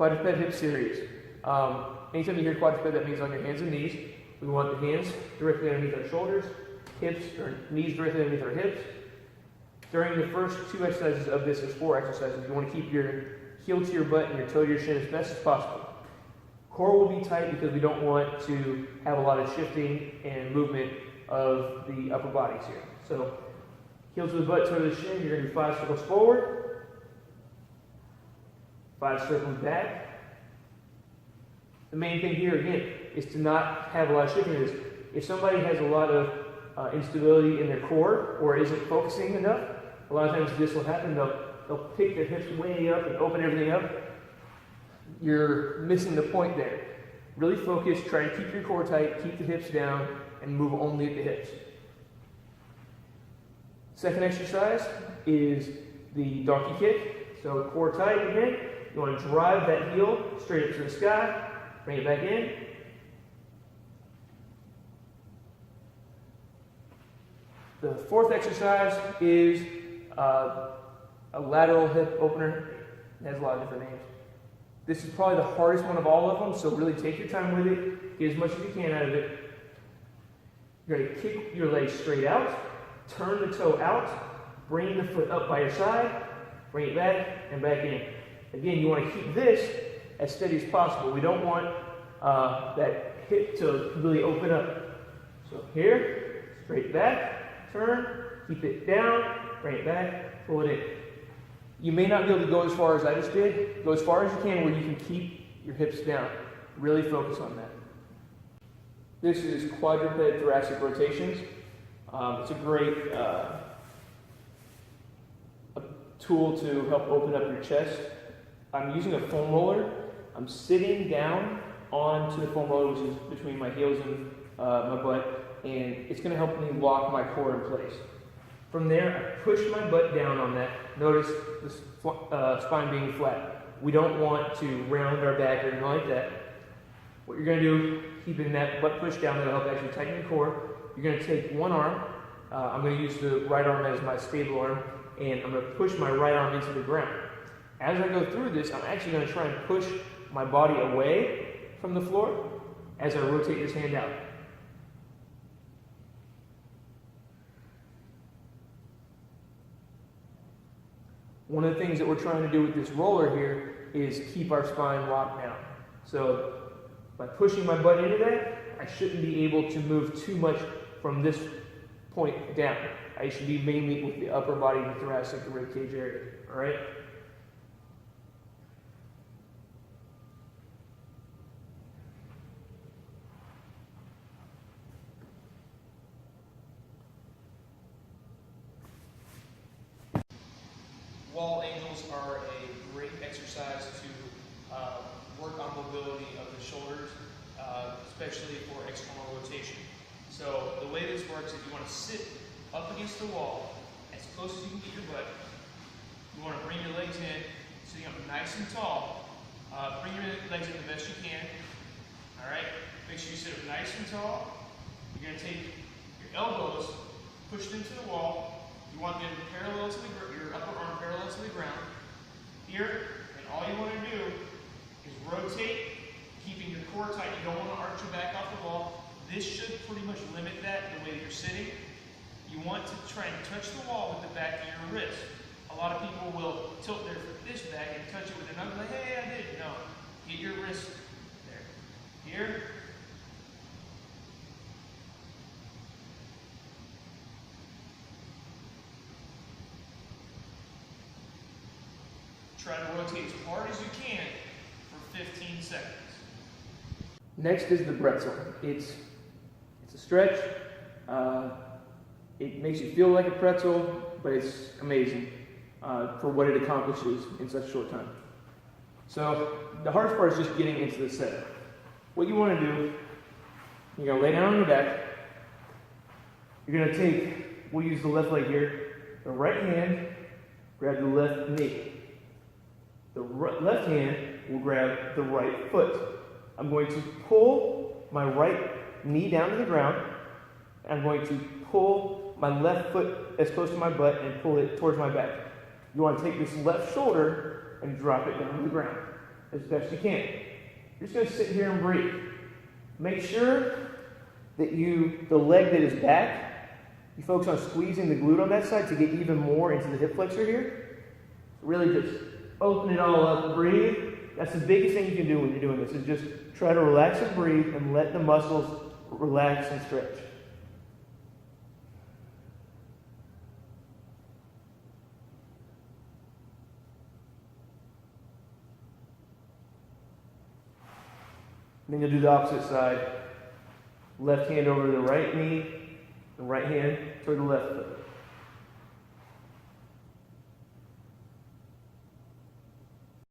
Quadruped hip series. Anytime you hear quadruped, that means on your hands and knees. We want the hands directly underneath our shoulders, hips or knees directly underneath our hips. During the first 2 exercises of this, there's 4 exercises, you want to keep your heel to your butt and your toe to your shin as best as possible. Core will be tight because we don't want to have a lot of shifting and movement of the upper bodies here. So, heel to the butt, toe to the shin, you're going to do 5 circles forward, 5 circles back. The main thing here, again, is to not have a lot of shifting. If somebody has a lot of instability in their core or isn't focusing enough, a lot of times this will happen. They'll pick their hips way up and open everything up. You're missing the point there. Really focus, try to keep your core tight, keep the hips down, and move only at the hips. Second exercise is the donkey kick. So core tight again. You want to drive that heel straight up to the sky, bring it back in. The fourth exercise is a lateral hip opener. It has a lot of different names. This is probably the hardest one of all of them, so really take your time with it. Get as much as you can out of it. You're going to kick your legs straight out, turn the toe out, bring the foot up by your side, bring it back and back in. Again, you want to keep this as steady as possible. We don't want that hip to really open up. So here, straight back, turn, keep it down, bring it back, pull it in. You may not be able to go as far as I just did. Go as far as you can where you can keep your hips down. Really focus on that. This is quadruped thoracic rotations. It's a great a tool to help open up your chest. I'm using a foam roller. I'm sitting down onto the foam roller, which is between my heels and my butt, and it's going to help me lock my core in place. From there, I push my butt down on that. Notice the spine being flat. We don't want to round our back or anything like that. What you're going to do, keeping that butt push down, that'll help actually tighten your core. You're going to take one arm. I'm going to use the right arm as my stable arm, and I'm going to push my right arm into the ground. As I go through this, I'm actually going to try and push my body away from the floor as I rotate this hand out. One of the things that we're trying to do with this roller here is keep our spine locked down. So by pushing my butt into that, I shouldn't be able to move too much from this point down. I should be mainly with the upper body, the thoracic, the rib cage area. All right? Wall angels are a great exercise to work on mobility of the shoulders, especially for external rotation. So the way this works is you want to sit up against the wall as close as you can get your butt. You want to bring your legs in, sitting up nice and tall. Bring your legs in the best you can. All right. Make sure you sit up nice and tall. You're going to take your elbows pushed into the wall. You want them parallel to your upper arm parallel to the ground. Here, and all you want to do is rotate, keeping your core tight. You don't want to arch your back off the wall. This should pretty much limit that the way that you're sitting. You want to try and touch the wall with the back of your wrist. A lot of people will tilt their fist back and touch it with their knuckles like, hey, I did. No, get your wrist there. Here. Try to rotate as hard as you can for 15 seconds. Next is the pretzel. It's a stretch. It makes you feel like a pretzel, but it's amazing for what it accomplishes in such a short time. So the hardest part is just getting into the setup. What you want to do, you're going to lay down on your back. You're going to take, we'll use the left leg here, the right hand, grab the left knee. The left hand will grab the right foot. I'm going to pull my right knee down to the ground. I'm going to pull my left foot as close to my butt and pull it towards my back. You want to take this left shoulder and drop it down to the ground. as best you can. You're just going to sit here and breathe. Make sure that the leg that is back, you focus on squeezing the glute on that side to get even more into the hip flexor here. Really just open it all up and breathe. That's the biggest thing you can do when you're doing this, is just try to relax and breathe and let the muscles relax and stretch. Then you'll do the opposite side. Left hand over the right knee, the right hand toward the left foot.